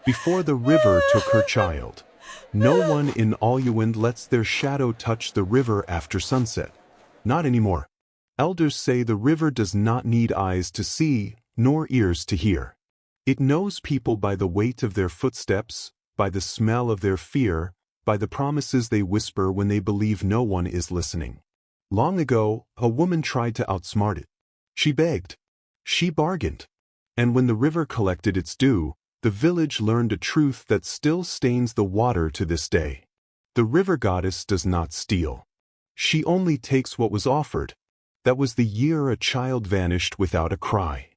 before the river took her child. No one in Oluwande lets their shadow touch the river after sunset. Not anymore. Elders say the river does not need eyes to see, nor ears to hear. It knows people by the weight of their footsteps, by the smell of their fear, by the promises they whisper when they believe no one is listening. Long ago, a woman tried to outsmart it. She begged. She bargained. And when the river collected its due, the village learned a truth that still stains the water to this day. The river goddess does not steal. She only takes what was offered. That was the year a child vanished without a cry.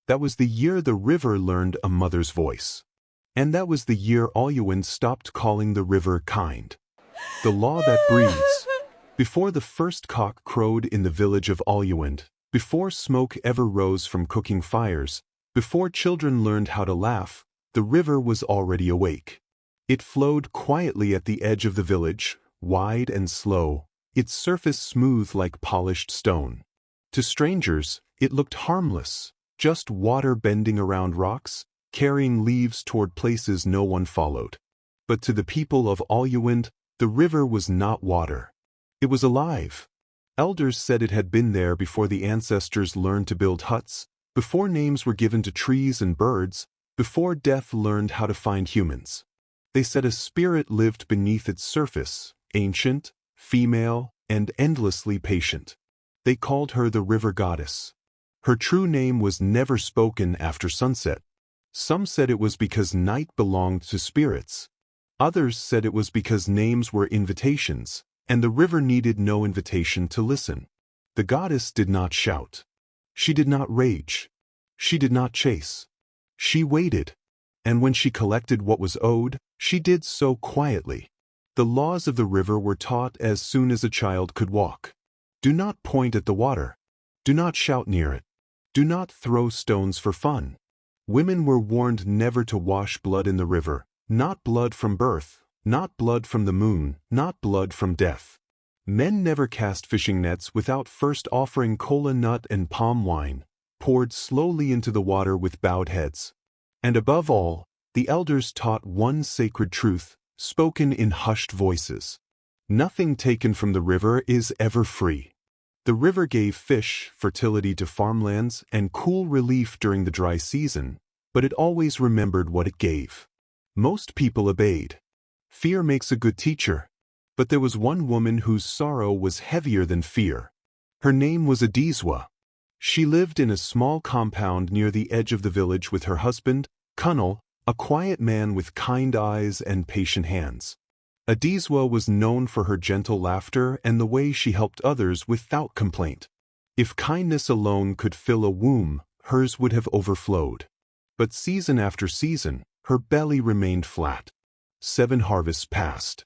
That was the year the river learned a mother's voice. And that was the year Oluwande stopped calling the river kind. The law that breathes. Before the first cock crowed in the village of Oluwande, before smoke ever rose from cooking fires, before children learned how to laugh, the river was already awake. It flowed quietly at the edge of the village, wide and slow, its surface smooth like polished stone. To strangers, it looked harmless, just water bending around rocks, carrying leaves toward places no one followed. But to the people of Oluwande, the river was not water. It was alive. Elders said it had been there before the ancestors learned to build huts, before names were given to trees and birds, before death learned how to find humans. They said a spirit lived beneath its surface, ancient, female, and endlessly patient. They called her the river goddess. Her true name was never spoken after sunset. Some said it was because night belonged to spirits. Others said it was because names were invitations, and the river needed no invitation to listen. The goddess did not shout. She did not rage. She did not chase. She waited. And when she collected what was owed, she did so quietly. The laws of the river were taught as soon as a child could walk. Do not point at the water. Do not shout near it. Do not throw stones for fun. Women were warned never to wash blood in the river, not blood from birth, not blood from the moon, not blood from death. Men never cast fishing nets without first offering kola nut and palm wine, poured slowly into the water with bowed heads. And above all, the elders taught one sacred truth, spoken in hushed voices. Nothing taken from the river is ever free. The river gave fish, fertility to farmlands, and cool relief during the dry season, but it always remembered what it gave. Most people obeyed. Fear makes a good teacher. But there was one woman whose sorrow was heavier than fear. Her name was Adizwa. She lived in a small compound near the edge of the village with her husband, Kunal, a quiet man with kind eyes and patient hands. Adizwa was known for her gentle laughter and the way she helped others without complaint. If kindness alone could fill a womb, hers would have overflowed. But season after season, her belly remained flat. 7 harvests passed.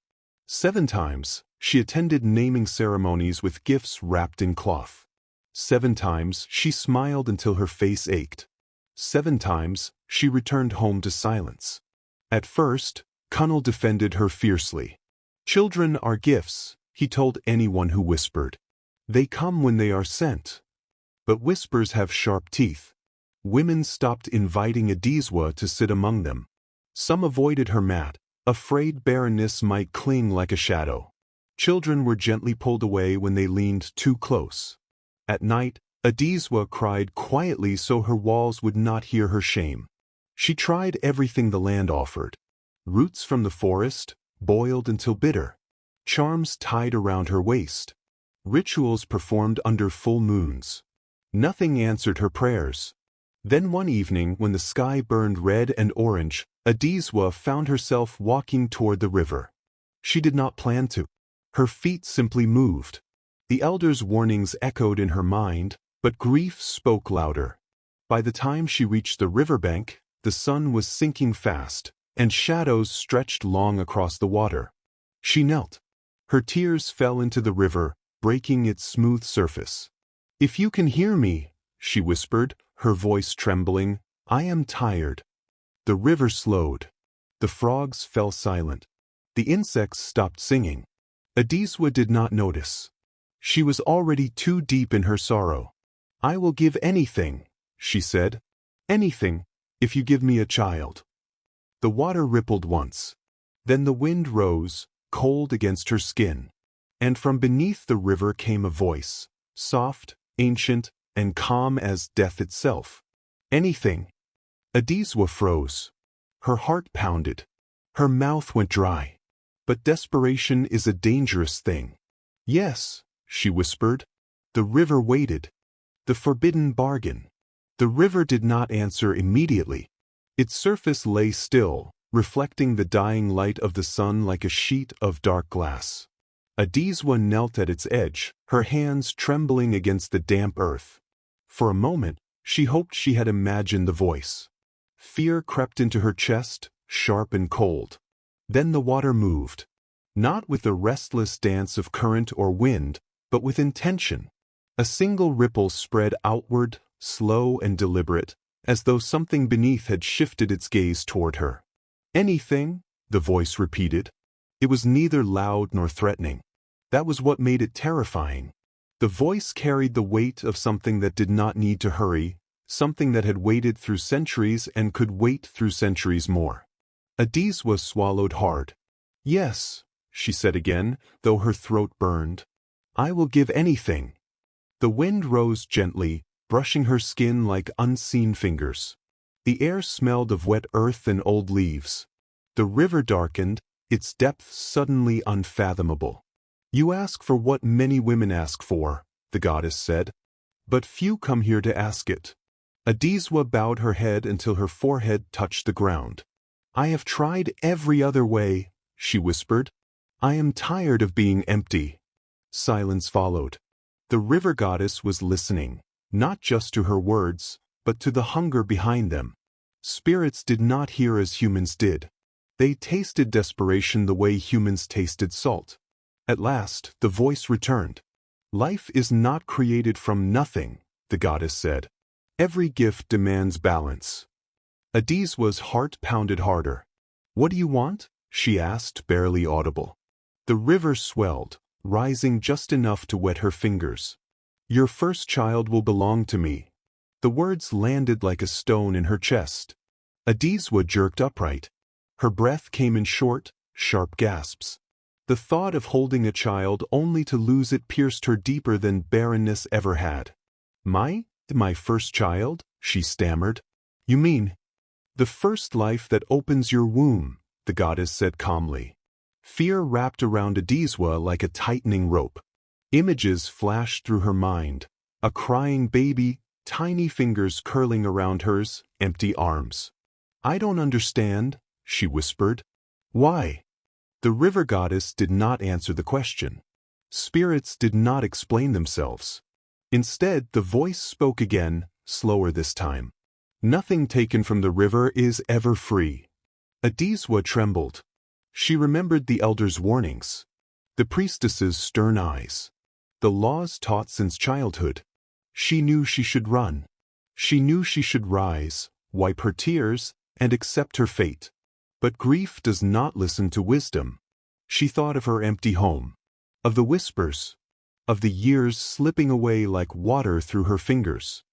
7 times, she attended naming ceremonies with gifts wrapped in cloth. 7 times, she smiled until her face ached. 7 times, she returned home to silence. At first, Kunal defended her fiercely. Children are gifts, he told anyone who whispered. They come when they are sent. But whispers have sharp teeth. Women stopped inviting Adizwa to sit among them. Some avoided her mat, afraid barrenness might cling like a shadow. Children were gently pulled away when they leaned too close. At night, Adizwa cried quietly so her walls would not hear her shame. She tried everything the land offered. Roots from the forest, boiled until bitter. Charms tied around her waist. Rituals performed under full moons. Nothing answered her prayers. Then one evening when the sky burned red and orange, Adizwa found herself walking toward the river. She did not plan to. Her feet simply moved. The elders' warnings echoed in her mind, but grief spoke louder. By the time she reached the riverbank, the sun was sinking fast, and shadows stretched long across the water. She knelt. Her tears fell into the river, breaking its smooth surface. "If you can hear me," she whispered, her voice trembling, "I am tired." The river slowed. The frogs fell silent. The insects stopped singing. Adizwa did not notice. She was already too deep in her sorrow. "I will give anything," she said. "Anything, if you give me a child." The water rippled once. Then the wind rose, cold against her skin. And from beneath the river came a voice, soft, ancient, and calm as death itself. Anything. Adizwa froze. Her heart pounded. Her mouth went dry. But desperation is a dangerous thing. Yes, she whispered. The river waited. The forbidden bargain. The river did not answer immediately. Its surface lay still, reflecting the dying light of the sun like a sheet of dark glass. Adizwa knelt at its edge, her hands trembling against the damp earth. For a moment, she hoped she had imagined the voice. Fear crept into her chest, sharp and cold. Then the water moved. Not with the restless dance of current or wind, but with intention. A single ripple spread outward, slow and deliberate, as though something beneath had shifted its gaze toward her. Anything, the voice repeated. It was neither loud nor threatening. That was what made it terrifying. The voice carried the weight of something that did not need to hurry, something that had waited through centuries and could wait through centuries more. Adizwa swallowed hard. Yes, she said again, though her throat burned. I will give anything. The wind rose gently, brushing her skin like unseen fingers. The air smelled of wet earth and old leaves. The river darkened, its depth suddenly unfathomable. You ask for what many women ask for, the goddess said. But few come here to ask it. Adizwa bowed her head until her forehead touched the ground. I have tried every other way, she whispered. I am tired of being empty. Silence followed. The river goddess was listening, not just to her words, but to the hunger behind them. Spirits did not hear as humans did. They tasted desperation the way humans tasted salt. At last, the voice returned. Life is not created from nothing, the goddess said. Every gift demands balance. Adizwa's heart pounded harder. What do you want? She asked, barely audible. The river swelled, rising just enough to wet her fingers. Your first child will belong to me. The words landed like a stone in her chest. Adizwa jerked upright. Her breath came in short, sharp gasps. The thought of holding a child only to lose it pierced her deeper than barrenness ever had. My first child? She stammered. You mean? The first life that opens your womb, the goddess said calmly. Fear wrapped around Adizwa like a tightening rope. Images flashed through her mind. A crying baby, tiny fingers curling around hers, empty arms. I don't understand, she whispered. Why? The river goddess did not answer the question. Spirits did not explain themselves. Instead, the voice spoke again, slower this time. Nothing taken from the river is ever free. Adizwa trembled. She remembered the elders' warnings. The priestess's stern eyes. The laws taught since childhood. She knew she should run. She knew she should rise, wipe her tears, and accept her fate. But grief does not listen to wisdom. She thought of her empty home, of the whispers, of the years slipping away like water through her fingers.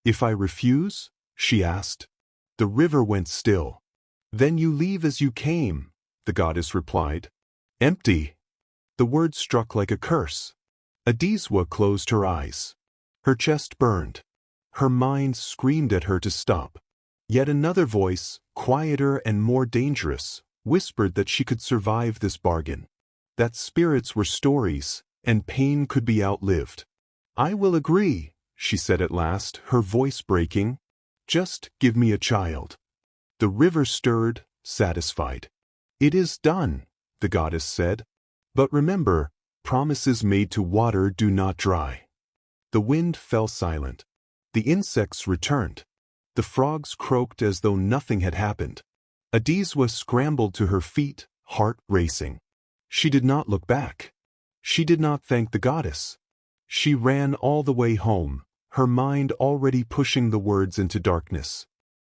If I refuse? She asked. The river went still. Then you leave as you came, the goddess replied. Empty. The word struck like a curse. Adizwa closed her eyes. Her chest burned. Her mind screamed at her to stop. Yet another voice, quieter and more dangerous, whispered that she could survive this bargain. That spirits were stories, and pain could be outlived. I will agree, she said at last, her voice breaking. Just give me a child. The river stirred, satisfied. It is done, the goddess said. But remember, promises made to water do not dry. The wind fell silent. The insects returned. The frogs croaked as though nothing had happened. Adizwa scrambled to her feet, heart racing. She did not look back. She did not thank the goddess. She ran all the way home, her mind already pushing the words into darkness.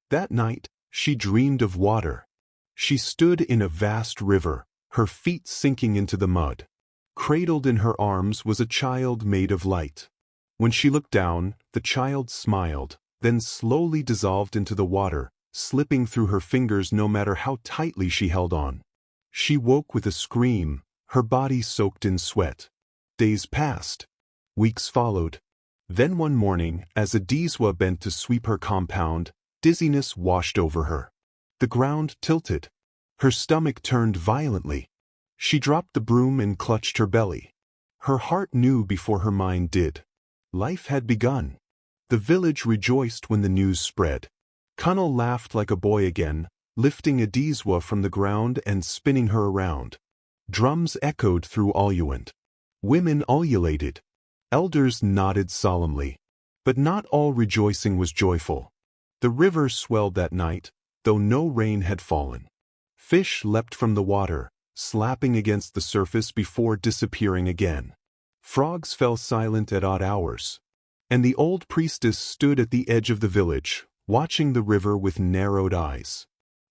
That night, she dreamed of water. She stood in a vast river, her feet sinking into the mud. Cradled in her arms was a child made of light. When she looked down, the child smiled, then slowly dissolved into the water, slipping through her fingers no matter how tightly she held on. She woke with a scream, her body soaked in sweat. Days passed. Weeks followed. Then one morning, as Adizwa bent to sweep her compound, dizziness washed over her. The ground tilted. Her stomach turned violently. She dropped the broom and clutched her belly. Her heart knew before her mind did. Life had begun. The village rejoiced when the news spread. Kunal laughed like a boy again, lifting Adizwa from the ground and spinning her around. Drums echoed through Oluwande. Women ululated. Elders nodded solemnly. But not all rejoicing was joyful. The river swelled that night, though no rain had fallen. Fish leapt from the water, slapping against the surface before disappearing again. Frogs fell silent at odd hours. And the old priestess stood at the edge of the village, watching the river with narrowed eyes.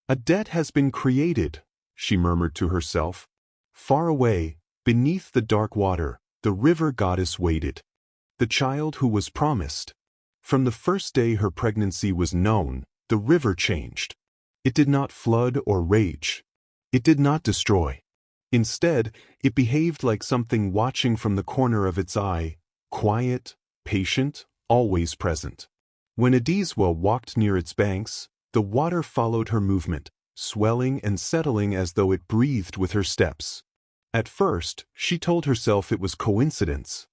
"A debt has been created," she murmured to herself. Far away, beneath the dark water, the river goddess waited. The child who was promised. From the first day her pregnancy was known, the river changed. It did not flood or rage. It did not destroy. Instead, it behaved like something watching from the corner of its eye, quiet, patient, always present. When Adizwa walked near its banks, the water followed her movement, swelling and settling as though it breathed with her steps. At first, she told herself it was coincidence.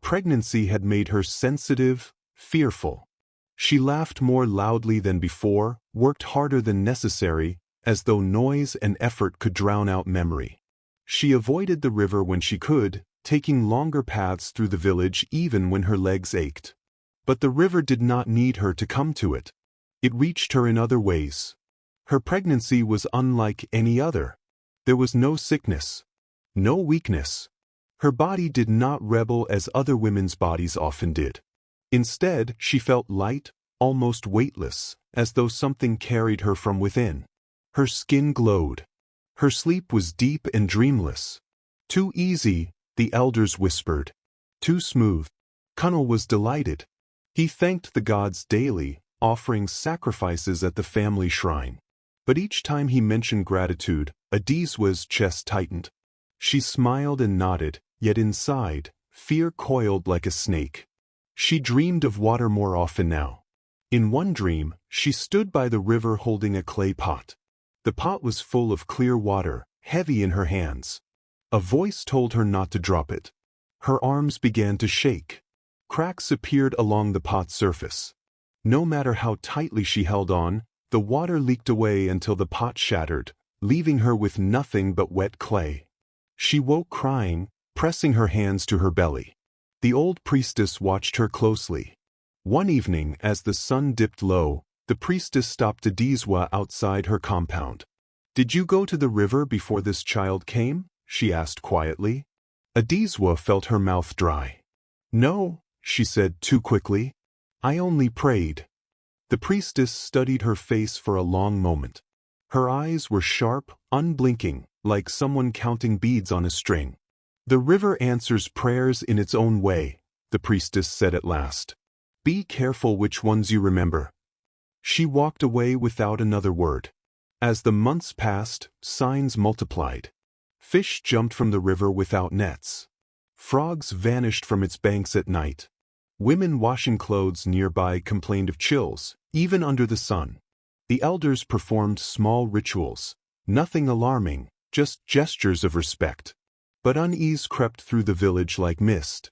Pregnancy had made her sensitive, fearful. She laughed more loudly than before, worked harder than necessary, as though noise and effort could drown out memory. She avoided the river when she could, taking longer paths through the village even when her legs ached. But the river did not need her to come to it. It reached her in other ways. Her pregnancy was unlike any other. There was no sickness, no weakness. Her body did not rebel as other women's bodies often did. Instead, she felt light, almost weightless, as though something carried her from within. Her skin glowed. Her sleep was deep and dreamless. Too easy, the elders whispered. Too smooth. Kunal was delighted. He thanked the gods daily, offering sacrifices at the family shrine. But each time he mentioned gratitude, Adizwa's chest tightened. She smiled and nodded, yet inside, fear coiled like a snake. She dreamed of water more often now. In one dream, she stood by the river holding a clay pot. The pot was full of clear water, heavy in her hands. A voice told her not to drop it. Her arms began to shake. Cracks appeared along the pot's surface. No matter how tightly she held on, the water leaked away until the pot shattered, leaving her with nothing but wet clay. She woke crying, pressing her hands to her belly. The old priestess watched her closely. One evening, as the sun dipped low, the priestess stopped Adizwa outside her compound. "Did you go to the river before this child came?" she asked quietly. Adizwa felt her mouth dry. "No," she said too quickly. "I only prayed." The priestess studied her face for a long moment. Her eyes were sharp, unblinking, like someone counting beads on a string. "The river answers prayers in its own way," the priestess said at last. "Be careful which ones you remember." She walked away without another word. As the months passed, signs multiplied. Fish jumped from the river without nets. Frogs vanished from its banks at night. Women washing clothes nearby complained of chills, even under the sun. The elders performed small rituals, nothing alarming, just gestures of respect. But unease crept through the village like mist.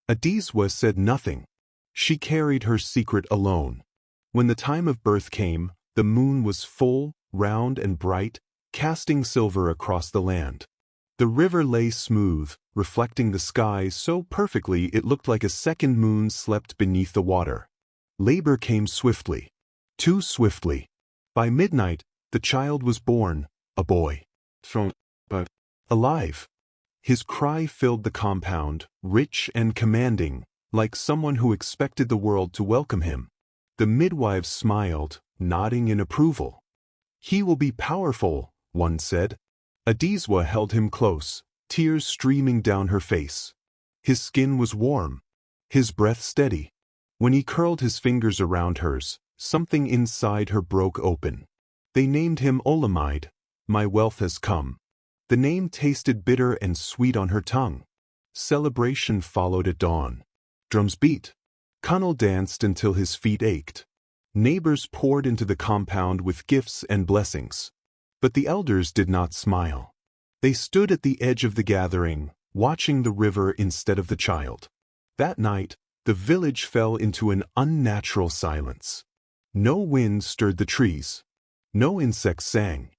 Adizwa said nothing. She carried her secret alone. When the time of birth came, the moon was full, round and bright, casting silver across the land. The river lay smooth, reflecting the sky so perfectly it looked like a second moon slept beneath the water. Labor came swiftly. Too swiftly. By midnight, the child was born, a boy. But alive. His cry filled the compound, rich and commanding, like someone who expected the world to welcome him. The midwives smiled, nodding in approval. "He will be powerful," one said. Adizwa held him close, tears streaming down her face. His skin was warm, his breath steady. When he curled his fingers around hers, Something inside her broke open. They named him Olamide. My wealth has come. The name tasted bitter and sweet on her tongue. Celebration followed at dawn. Drums beat. Cunnel danced until his feet ached. Neighbors poured into the compound with gifts and blessings. But the elders did not smile. They stood at the edge of the gathering, watching the river instead of the child. That night, the village fell into an unnatural silence. No wind stirred the trees. No insects sang.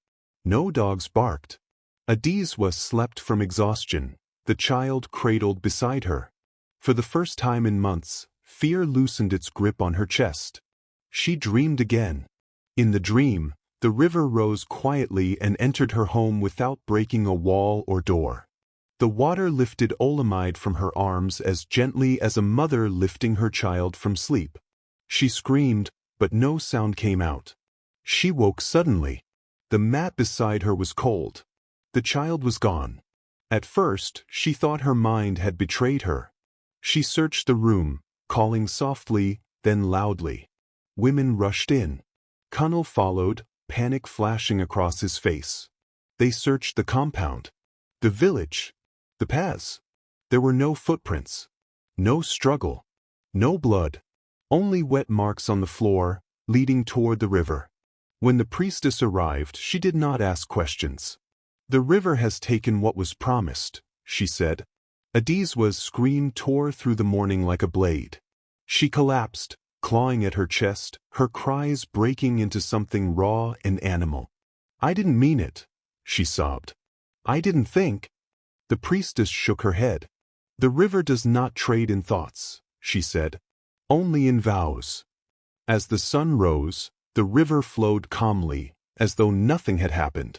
No dogs barked. Adizwa slept from exhaustion, the child cradled beside her. For the first time in months, fear loosened its grip on her chest. She dreamed again. In the dream, the river rose quietly and entered her home without breaking a wall or door. The water lifted Olamide from her arms as gently as a mother lifting her child from sleep. She screamed, but no sound came out. She woke suddenly. The mat beside her was cold. The child was gone. At first, she thought her mind had betrayed her. She searched the room, calling softly, then loudly. Women rushed in. Cunnel followed, panic flashing across his face. They searched the compound, the village, the paths. There were no footprints, no struggle, no blood, only wet marks on the floor, leading toward the river. When the priestess arrived, she did not ask questions. The river has taken what was promised, she said. Adizwa's scream tore through the morning like a blade. She collapsed, clawing at her chest, her cries breaking into something raw and animal. I didn't mean it, she sobbed. I didn't think. The priestess shook her head. The river does not trade in thoughts, she said, only in vows. As the sun rose, the river flowed calmly, as though nothing had happened.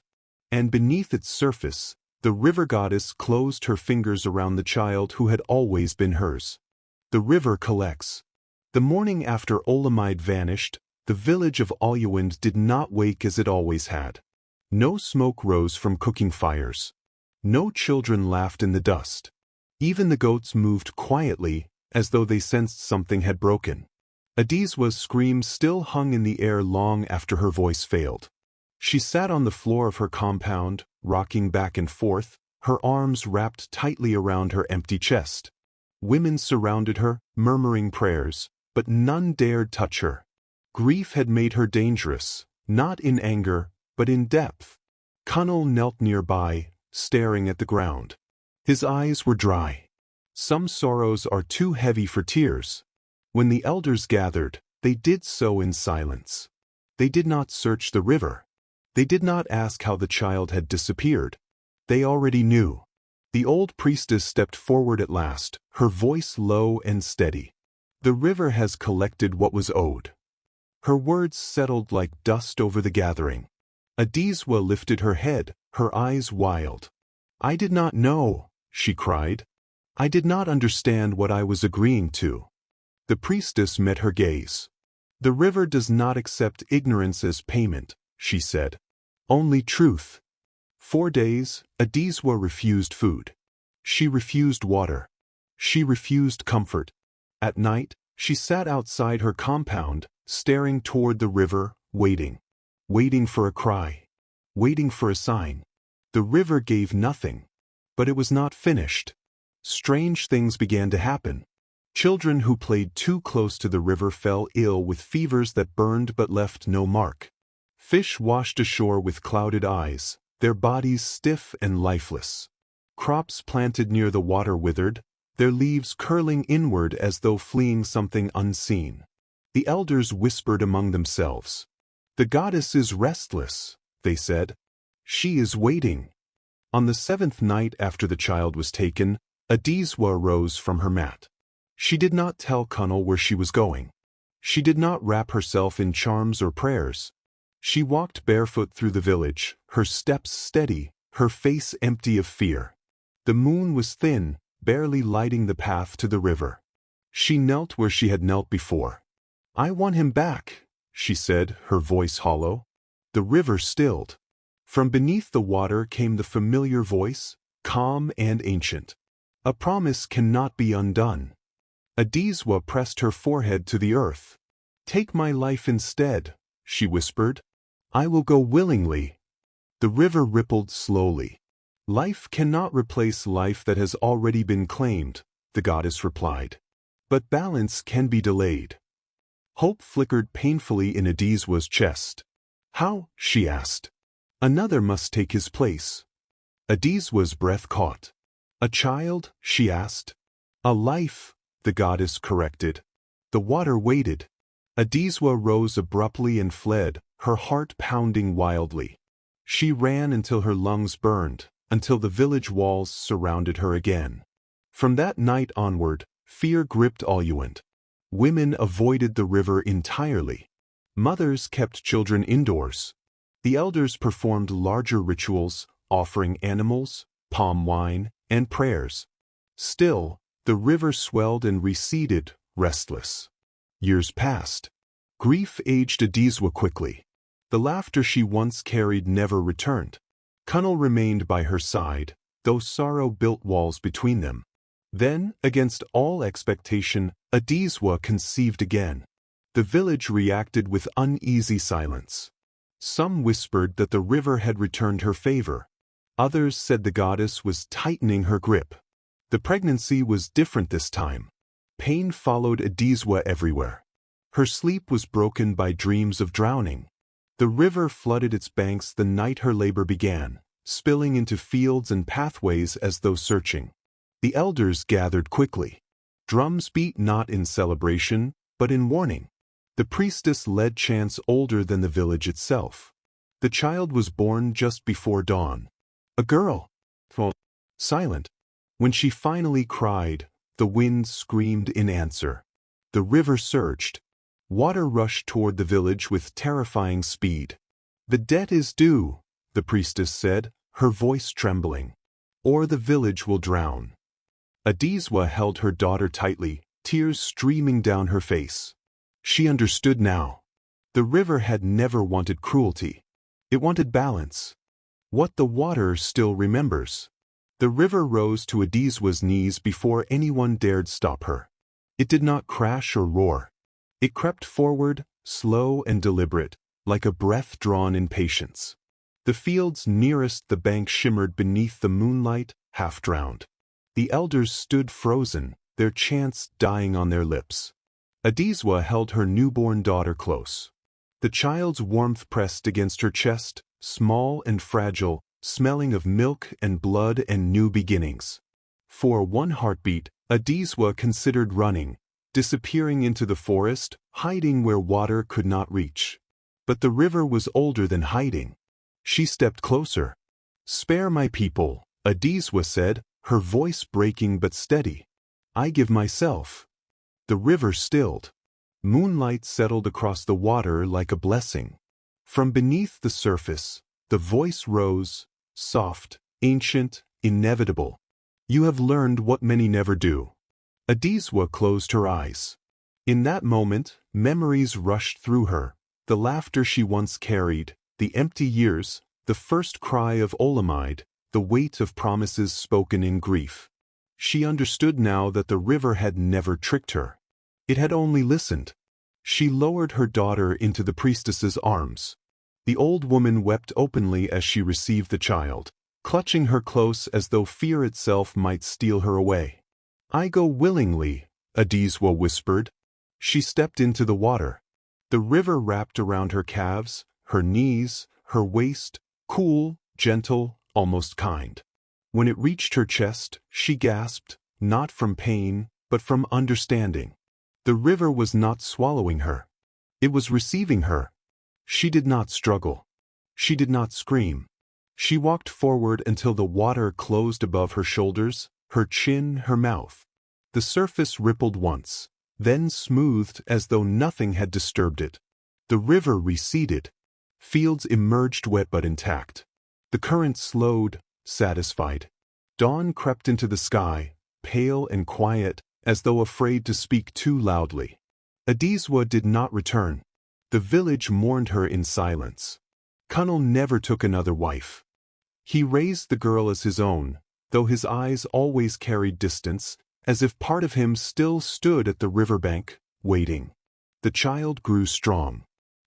And beneath its surface, the river goddess closed her fingers around the child who had always been hers. The river collects. The morning after Olamide vanished, the village of Oluwande did not wake as it always had. No smoke rose from cooking fires. No children laughed in the dust. Even the goats moved quietly, as though they sensed something had broken. Adizwa's scream still hung in the air long after her voice failed. She sat on the floor of her compound, rocking back and forth, her arms wrapped tightly around her empty chest. Women surrounded her, murmuring prayers, but none dared touch her. Grief had made her dangerous, not in anger, but in depth. Cunnel knelt nearby, staring at the ground. His eyes were dry. Some sorrows are too heavy for tears. When the elders gathered, they did so in silence. They did not search the river. They did not ask how the child had disappeared. They already knew. The old priestess stepped forward at last, her voice low and steady. The river has collected what was owed. Her words settled like dust over the gathering. Adizwa lifted her head, her eyes wild. I did not know, she cried. I did not understand what I was agreeing to. The priestess met her gaze. The river does not accept ignorance as payment, she said. Only truth. 4 days, Adizwa refused food. She refused water. She refused comfort. At night, she sat outside her compound, staring toward the river, waiting. Waiting for a cry. Waiting for a sign. The river gave nothing. But it was not finished. Strange things began to happen. Children who played too close to the river fell ill with fevers that burned but left no mark. Fish washed ashore with clouded eyes, their bodies stiff and lifeless. Crops planted near the water withered, their leaves curling inward as though fleeing something unseen. The elders whispered among themselves. The goddess is restless, they said. She is waiting. On the 7th night after the child was taken, Adizwa rose from her mat. She did not tell Cunnel where she was going. She did not wrap herself in charms or prayers. She walked barefoot through the village, her steps steady, her face empty of fear. The moon was thin, barely lighting the path to the river. She knelt where she had knelt before. I want him back, she said, her voice hollow. The river stilled. From beneath the water came the familiar voice, calm and ancient. A promise cannot be undone. Adizwa pressed her forehead to the earth. "Take my life instead," she whispered. "I will go willingly." The river rippled slowly. "Life cannot replace life that has already been claimed," the goddess replied. "But balance can be delayed." Hope flickered painfully in Adizwa's chest. "How?" she asked. "Another must take his place." Adizwa's breath caught. "A child?" she asked. "A life," the goddess corrected. The water waited. Adizwa rose abruptly and fled, her heart pounding wildly. She ran until her lungs burned, until the village walls surrounded her again. From that night onward, fear gripped Oluwande. Women avoided the river entirely. Mothers kept children indoors. The elders performed larger rituals, offering animals, palm wine, and prayers. Still, the river swelled and receded, restless. Years passed. Grief aged Adizwa quickly. The laughter she once carried never returned. Kunal remained by her side, though sorrow built walls between them. Then, against all expectation, Adizwa conceived again. The village reacted with uneasy silence. Some whispered that the river had returned her favor. Others said the goddess was tightening her grip. The pregnancy was different this time. Pain followed Adizwa everywhere. Her sleep was broken by dreams of drowning. The river flooded its banks the night her labor began, spilling into fields and pathways as though searching. The elders gathered quickly. Drums beat not in celebration, but in warning. The priestess led chants older than the village itself. The child was born just before dawn. A girl. Silent. When she finally cried, the wind screamed in answer. The river surged. Water rushed toward the village with terrifying speed. "The debt is due," the priestess said, her voice trembling. "Or the village will drown." Adizwa held her daughter tightly, tears streaming down her face. She understood now. The river had never wanted cruelty. It wanted balance. What the water still remembers. The river rose to Adizwa's knees before anyone dared stop her. It did not crash or roar. It crept forward, slow and deliberate, like a breath drawn in patience. The fields nearest the bank shimmered beneath the moonlight, half drowned. The elders stood frozen, their chants dying on their lips. Adizwa held her newborn daughter close. The child's warmth pressed against her chest, small and fragile, smelling of milk and blood and new beginnings. For one heartbeat, Adizwa considered running, disappearing into the forest, hiding where water could not reach. But the river was older than hiding. She stepped closer. "Spare my people," Adizwa said, her voice breaking but steady. "I give myself." The river stilled. Moonlight settled across the water like a blessing. From beneath the surface, the voice rose, soft, ancient, inevitable. "You have learned what many never do." Adizwa closed her eyes. In that moment, memories rushed through her, the laughter she once carried, the empty years, the first cry of Oluwande, the weight of promises spoken in grief. She understood now that the river had never tricked her. It had only listened. She lowered her daughter into the priestess's arms. The old woman wept openly as she received the child, clutching her close as though fear itself might steal her away. "I go willingly," Adizwa whispered. She stepped into the water. The river wrapped around her calves, her knees, her waist, cool, gentle, almost kind. When it reached her chest, she gasped, not from pain, but from understanding. The river was not swallowing her. It was receiving her. She did not struggle. She did not scream. She walked forward until the water closed above her shoulders, her chin, her mouth. The surface rippled once, then smoothed as though nothing had disturbed it. The river receded. Fields emerged wet but intact. The current slowed, satisfied. Dawn crept into the sky, pale and quiet, as though afraid to speak too loudly. Adizwa did not return. The village mourned her in silence. Kunal never took another wife. He raised the girl as his own, though his eyes always carried distance, as if part of him still stood at the riverbank, waiting. the child grew strong.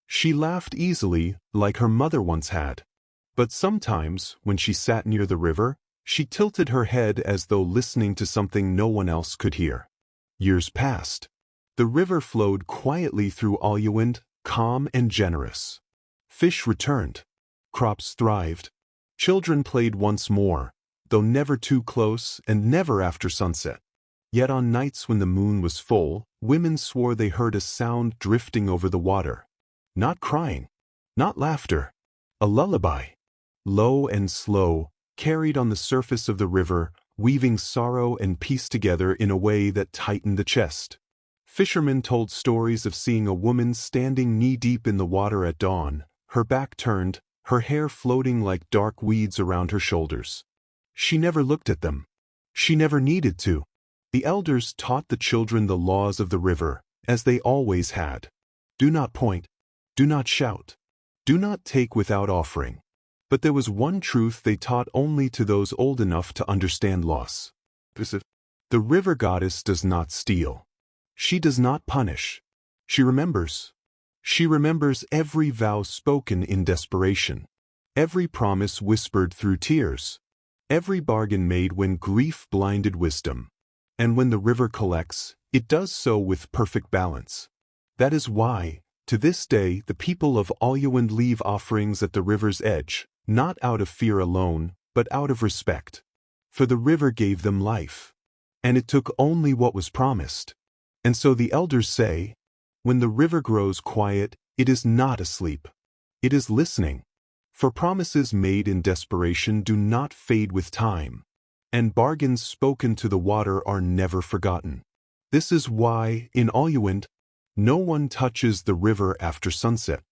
She laughed easily, like her mother once had. But sometimes, when she sat near the river, she tilted her head as though listening to something no one else could hear. Years passed. The river flowed quietly through Oluwande, calm and generous. Fish returned. Crops thrived. Children played once more, though never too close and never after sunset. Yet on nights when the moon was full, women swore they heard a sound drifting over the water. Not crying, not laughter, a lullaby. Low and slow, carried on the surface of the river, weaving sorrow and peace together in a way that tightened the chest. Fishermen told stories of seeing a woman standing knee-deep in the water at dawn, her back turned, her hair floating like dark weeds around her shoulders. She never looked at them. She never needed to. The elders taught the children the laws of the river, as they always had. Do not point. Do not shout. Do not take without offering. But there was one truth they taught only to those old enough to understand loss. The river goddess does not steal. She does not punish. She remembers. She remembers every vow spoken in desperation, every promise whispered through tears, every bargain made when grief blinded wisdom. And when the river collects, it does so with perfect balance. That is why, to this day, the people of Oluwande leave offerings at the river's edge, not out of fear alone, but out of respect. For the river gave them life. And it took only what was promised. And so the elders say, when the river grows quiet, it is not asleep. It is listening. For promises made in desperation do not fade with time. And bargains spoken to the water are never forgotten. This is why, in Oluwande, no one touches the river after sunset.